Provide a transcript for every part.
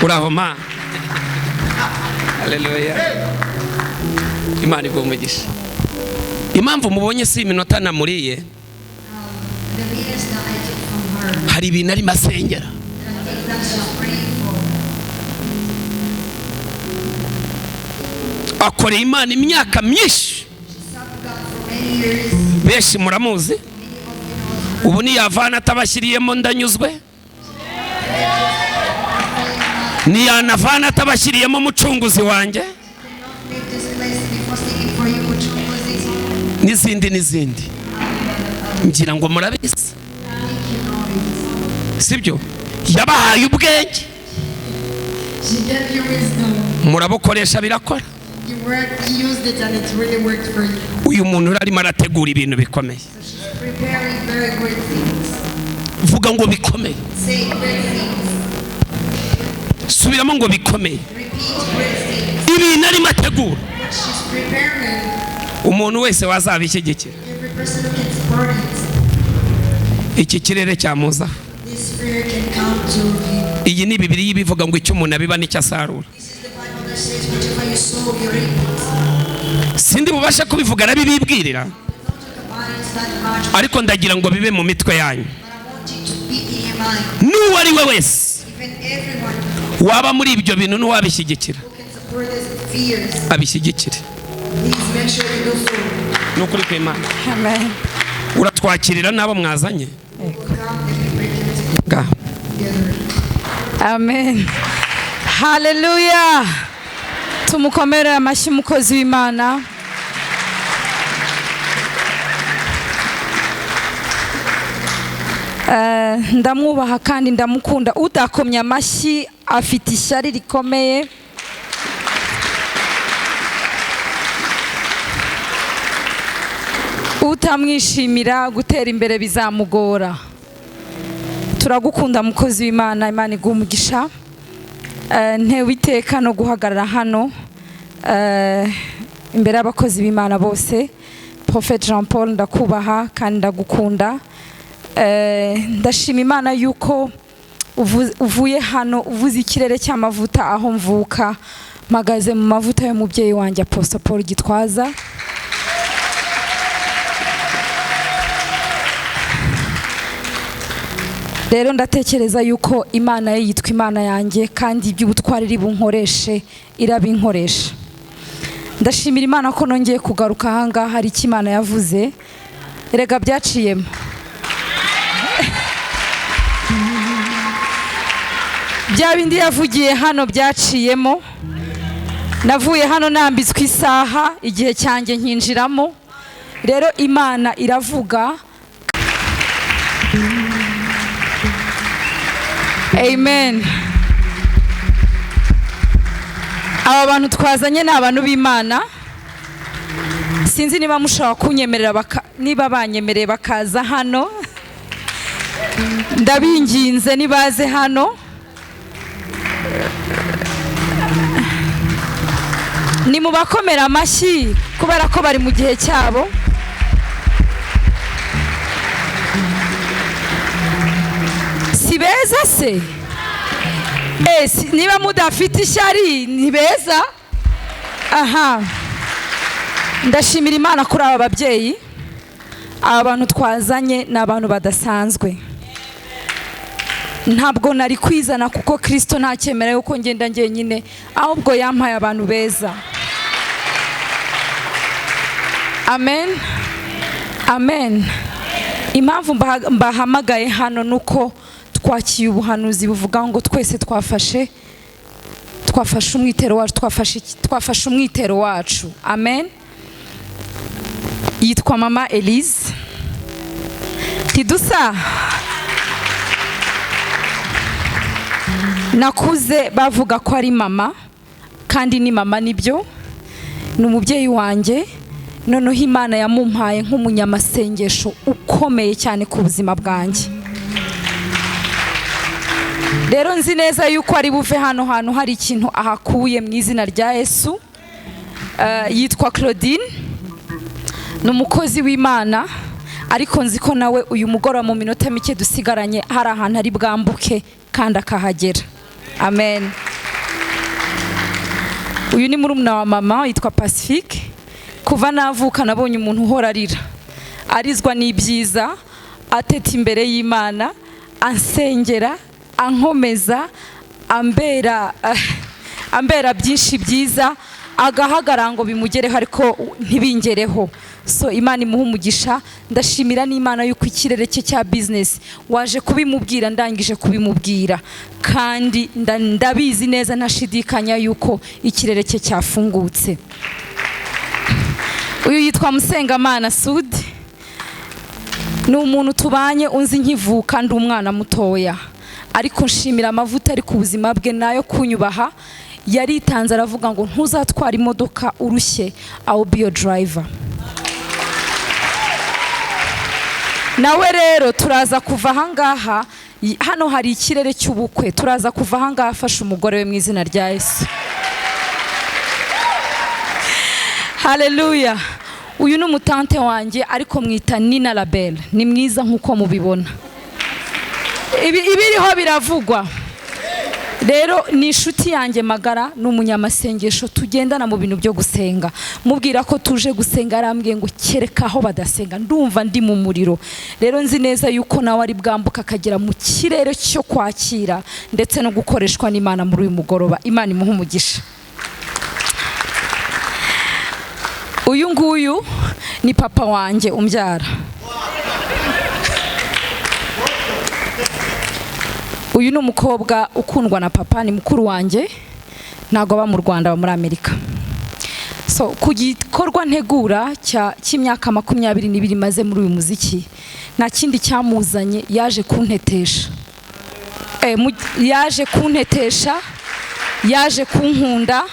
urahoma. Haleluya. Imana igumugisha. Impamvu mubonye si iminota namuriye, hari ibintu ari masengera. Akoreye Imana imyaka myinshi, benshi muramuzi. Ubu ni yavana atabashyiriyemo ndanyuzwe, ni yanavana atabashyiriyemo mucunguzi wanjye, n'izindi ngira ngo murabizi, sibyo? Yabahaye ubwenge, murabukoresha birakora. Uyu muntu arimo arategura ibintu bikomeye. Vuga ngo bikomeye. Subiramo ngo bikomeye. Ibintu arimo ategura, umuntu wese wazabishyigikira. Iki kirere cyamuza. Iyi ni Bibiliya ibivuga ngo icyo umuntu abiba nicyo asarura. Sindi bubasha kubivuga arabibibwirira, ariko ndagira ngo bibe mu mitwe yanyu. N'uwo ari we wese waba muri ibyo bintu n'uwabishyigikira, abishyigikire. Nukuri kw'Imana. Amen. Uratwakirira nabo mwazanye. Amen. Haleluya. Tumukomere amashyi umukozi w'Imana. Ndamwubaha kandi ndamukunda. Udakomye amashyi afite ishyari rikomeye. Utamwishimira gutera imbere bizamugora. Turagukunda mukozi w'Imana, Imana igumugisha. Ntewe iteka no guhagarara hano imbere y'abakozi b'Imana bose. Prophet Jean Paul, ndakubaha kandi ndagukunda. Ndashima Imana yuko uvuye hano uvuze ikirere cy'amavuta aho mvuka, mpagaze mu mavuta y'umubyeyi wanjye Apostle Paul Gitwaza. Rero ndatekereza yuko Imana ye yitwa Imana yanjye, kandi iby'ubutwari iri bunkoreshe irabinkoresha. Ndashimira Imana ko nongeye kugaruka hanga, hari icyo Imana yavuze. Erega byaciyemo. Bya bindi yavugiye hano byaciyemo. Navuye hano nambitswe isaha, igihe cyanjye nkinjiramo. Rero Imana iravuga. Amen. Aba bantu twazanye ni abantu b'Imana. Sinzi niba mushaka kunyemerera niba banyemereye bakaza hano. Ndabinginze nibaze hano. Ni mubakomera amashyi kubera ko bari mu gihe cyabo. Si beza se? Niba mudafite ishyari ni beza? Aha. Ndashimira Imana kuri aba babyeyi. Aba bantu twazanye ni abantu badasanzwe. Ntabwo nari kwizana kuko Kristo ntacyemera yuko ngenda njyenyine, ahubwo yampaye abantu beza. Amen. Amen. Impamvu mbahamagaye hano nuko twakiye ubuhanuzi buvuga ngo twese twafashe umwitero wacu, twafashe umwitero wacu. Amen. Yitwa Mama Elise. Tidusa. Nakuze bavuga ko ari mama, kandi ni mama nibyo. Ni umubyeyi wanjye. Noneho Imana yamumpaye nk'umunyamasengesho ukomeye cyane ku buzima bwanjye. Rero nzi neza yuko ari buve hano hantu hari ikintu ahakuye mu izina rya Yesu. Yitwa Claudine. Ni umukozi w'Imana, ariko nzi ko nawe uyu mugoroba mu minota mike dusigaranye hari ahantu ari bwambuke kandi akahagera. Amen. uyu ni murumuna wa mama yitwa Pacifique. Kuva navuka nabonye umuntu uhora arira, arizwa n'ibyiza, ateta imbere y'Imana, ansengera, ankomeza, ambera byinshi byiza, agahagara ngo bimugereho ariko ntibingereho. So Imana imuha umugisha. Ndashimira n'Imana yuko ikirere cye cya business waje kubimubwira, ndangije kubimubwira, kandi ndabizi neza ntashidikanya yuko ikirere cye cyafungutse. Uyu yitwa Musengamana Sud, ni umuntu tubanye unzi nkivuka ndi umwana mutoya, ariko nshimira amavuta ari ku buzima bwe nayo kunyubaha. Yaritanze aravuga ngo ntuzatwara imodoka urushye, I will be your driver. Nawe rero turaza kuva ahangaha, hano hari ikirere cy'ubukwe, turaza kuva ahangaha afashe umugore we mu izina rya Yesu. Haleluya. Uyu ni umutante wanjye ariko mwita Nina Label, ni mwiza nkuko mubibona. Ibiriho biravugwa. Rero ni inshuti yanjye magara, ni umunyamasengesho, tugendana mu bintu byo gusenga. Mubwira ko tuje gusenga, arambwiye ngo kereka aho badasenga ndumva ndi mu muriro. Rero nzi neza yuko nawe ari bwambuka akagera mu kirere cyo kwakira ndetse no gukoreshwa n'Imana muri uyu mugoroba. Imana imuha umugisha. Uyu nguyu ni papa wanjye umbyara. Uyu ni umukobwa ukundwa na papa, ni mukuru wanjye, ntago aba mu Rwanda, aba muri Amerika. So ku gikorwa ntegura cy'imyaka 22 maze muri uyu muziki, nta kindi cyamuzanye, yaje kuntetesha. Yaje kunkunda.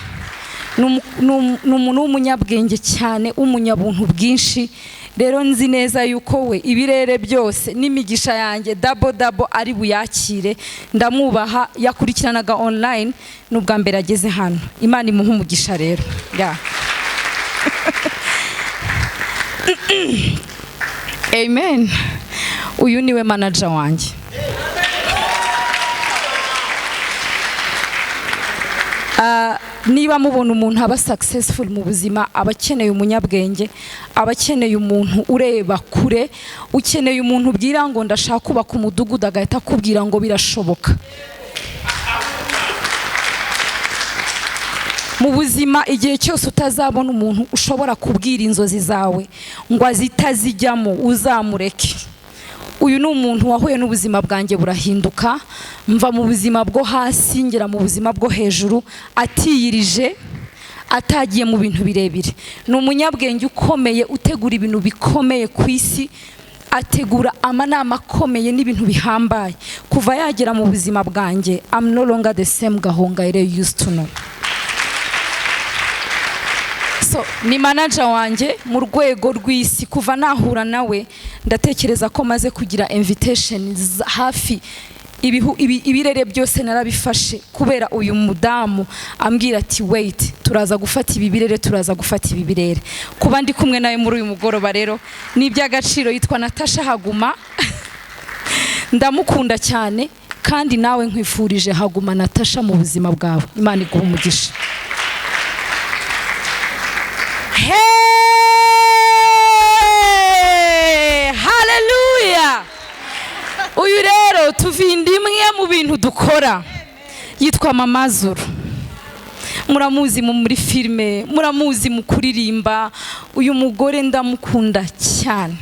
Ni umuntu w'umunyabwenge cyane, umunyabuntu bwinshi. Rero nzi neza yuko we ibirere byose n'imigisha yanjye double ari buyakire. Ndamwubaha, yakurikiranaga online, n'ubwa mbere ageze hano. Imana imuha umugisha rero. Amen. Uyu niwe manager wanjye. Niba mubona umuntu aba successful mu buzima, abakeneye umunyabwenge, abakeneye umuntu ureba kure, ukeneye umuntu ubwira ngo ndashaka kubaka umudugudu agahita akubwira ngo birashoboka. Mu buzima igihe cyose utazabona umuntu ushobora kubwira inzozi zawe ngo azitazijyamo, uzamureke. Uyu ni umuntu wahuye n'ubuzima bwanjye burahinduka, mva mu buzima bwo hasi ngera mu buzima bwo hejuru, atiyirije, atagiye mu bintu birebire. Ni umunyabwenge ukomeye, utegura ibintu bikomeye ku isi, ategura amanama akomeye n'ibintu bihambaye. Kuva yagera mu buzima bwanjye, I'm no longer the same Gahongayire used to know. So ni manager wanjye mu rwego rw'isi. Kuva nahura nawe ndatekereza ko maze kugira invitation hafi ibirere byose narabifashe, kubera uyu mudamu ambwira ati wait, turaza gufata ibi birere, turaza gufata ibi birere. Kuba ndi kumwe nawe muri uyu mugoroba rero ni iby'agaciro. Yitwa Natasha Haguma. Ndamukunda cyane, kandi nawe nkwifurije Haguma Natasha mu buzima bwawe. Imana iguha umugisha. Haleluya. Uyu rero tuvinda imwe mu bintu dukora, yitwa Mama Zuru. Muramuzi muri filime, muramuzi mu kuririmba. Uyu mugore ndamukunda cyane.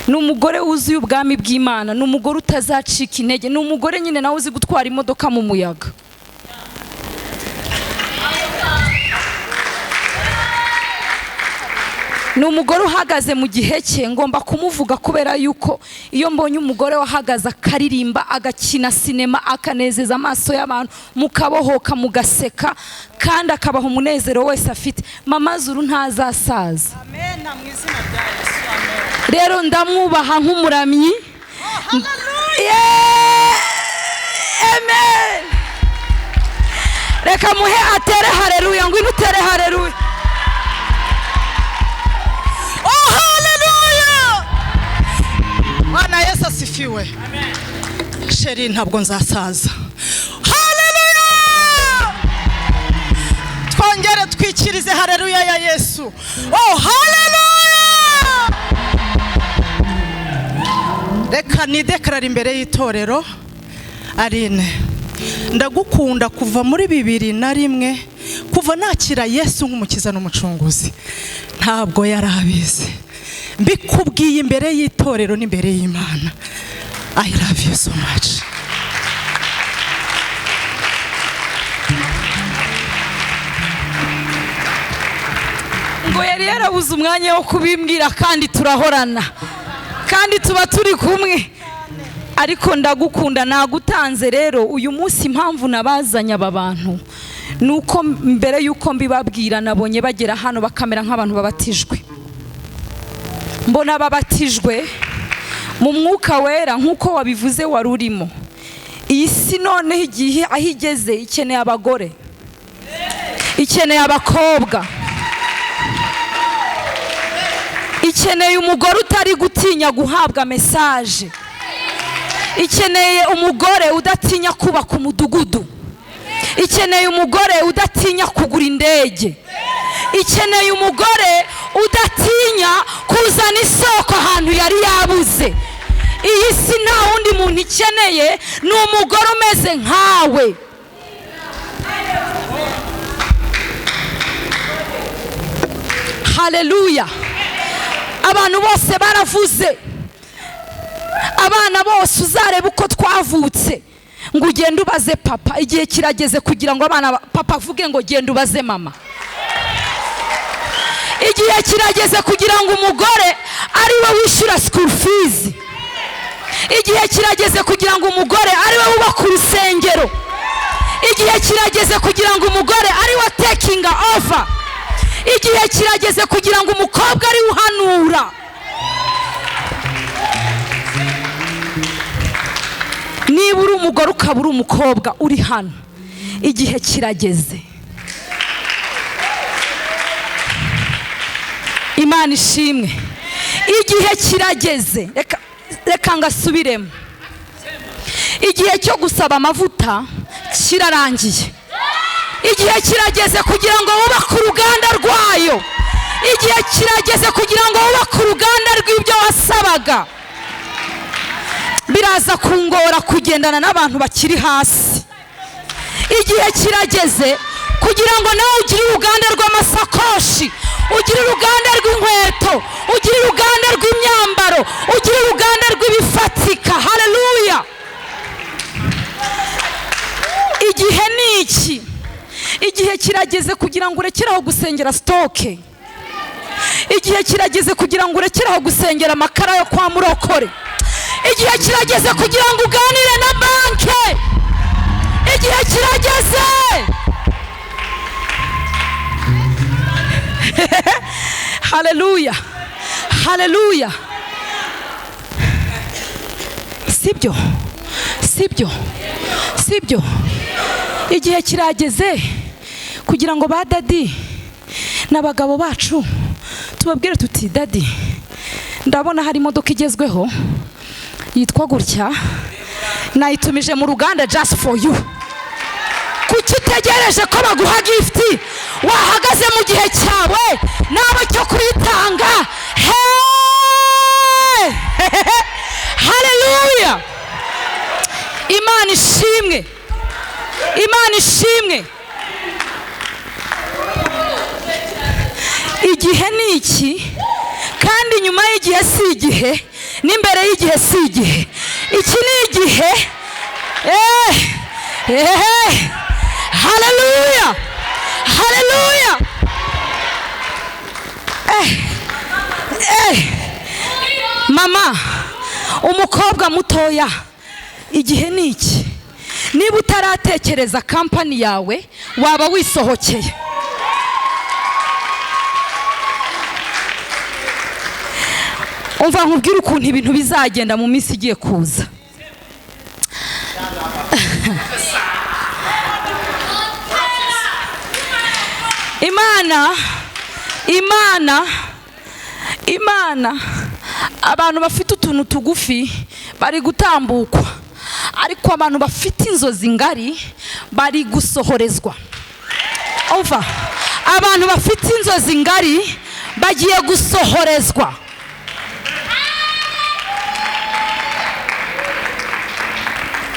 Ni umugore wuzuye ubwami bw'Imana, ni umugore utazacika intege, ni umugore nyine nawe uzi gutwara imodoka mu muyaga. Ni umugore uhagaze mu gihe cye, ngomba kumuvuga kubera yuko iyo mbonye umugore wahagaze akaririmba, agakina sinema, akanezeza amaso y'abantu, mukabohoka mugaseka, kandi akabaha umunezero wese afite. Mama Zuru ntazasaza. Amen. Mu izina rya Yesu. Amen. Rero ndamwubaha nk'umuramyi. Amen. Reka muhe atere haleluya, ngwino utere haleluya. Oh, haleluya. Bwana Yesu asifiwe. Amen. Sheri ntabwo nzasaza. Haleluya. twongere twikirize haleluya ya Yesu. Oh haleluya. Reka nidekarara imbere y'itorero. Aline, ndagukunda kuva muri 2001, kuva nakira Yesu nk'umukiza n'umucunguzi. Ntabwo yarabize, mbikubwiye imbere y'itorero n'imbere y'Imana. I love you so much. Ngo yari yarabuze umwanya wo kubimbwira kandi turahorana kandi tuba turi kumwe, ariko ndagukunda nagutanze. Rero uyu munsi impamvu nabazanye aba bantu nuko mbere yuko mbibabwira nabonye bagera hano bakamera nk'abantu babatijwe. Mbona babatijwe mu mwuka wera nk'uko wabivuze wari urimo. Iyi si noneho igihe aho igeze ikeneye abagore, ikeneye abakobwa, ikeneye umugore utari gutinya guhabwa mesaje, ikeneye umugore udatinya kubaka umudugudu, ikeneye umugore udatinya kugura indege, ikeneye umugore udatinya kuzana isoko ahantu yari yabuze. Iyi si nta wundi muntu ikeneye, ni umugore umeze nkawe. Haleluya. Abantu bose baravuze, abana bose uzareba uko twavutse ngo ugende ubaze papa. Igihe kirageze kugira ngo abana papa avuge ngo genda ubaze mama. Igihe kirageze kugira ngo umugore ari we wishyura school fees. Igihe kirageze kugira ngo umugore ari we wubaka urusengero. Igihe kirageze kugira ngo umugore ari we taking over. Igihe kirageze kugira ngo umukobwa ari uhanura. Niba uri umugore ukaba uri umukobwa uri hano, igihe kirageze. Imana ishimwe. Igihe kirageze. Reka ngasubiremo. Igihe cyo gusaba amavuta kirarangiye. Igihe kirageze kugira ngo wubake uruganda rwayo. Igihe kirageze kugira ngo wubake uruganda rw'ibyo wasabaga. Biraza kungora kugendana n'abantu bakiri hasi. Igihe kirageze kugira ngo nawe ugire uruganda rw'amasakoshi, ugire uruganda rw'inkweto, ugire uruganda rw'imyambaro, ugire uruganda rw'ibifatika. Haleluya. Igihe ni iki? Igihe kirageze kugira ngo urekeraho gusengera stoke. Igihe kirageze kugira ngo urekeraho gusengera amakara yo kwa murokore. Igihe kirageze kugira ngo uganire na banke. Igihe kirageze. Haleluya. Haleluya. Sibyo. Sibyo. Sibyo. Igihe kirageze kugira ngo ba dadi n'abagabo bacu tubabwire tuti dadi, ndabona hari imodoka igezweho yitwa gutya, nayitumije mu ruganda just for you. Kuki utegereje ko baguha gift? Wahagaze mu gihe cyawe nawe cyo kuyitanga. Haleluya. Imana ishimwe. Imana ishimwe. Igihe ni iki? Kandi nyuma y'igihe si igihe, n'imbere y'igihe si igihe. Iki ni igihe. Haleluya. Haleluya. Mama, umukobwa mutoya, igihe ni iki? Niba utaratekereza kampani yawe waba wisohokeye. Umva nkubwire ukuntu ibintu bizagenda mu minsi igiye kuza. Imana abantu bafite utuntu tugufi bari gutambukwa, ariko abantu bafite inzozi ngari bari gusohorezwa. umva abantu bafite inzozi ngari bagiye gusohorezwa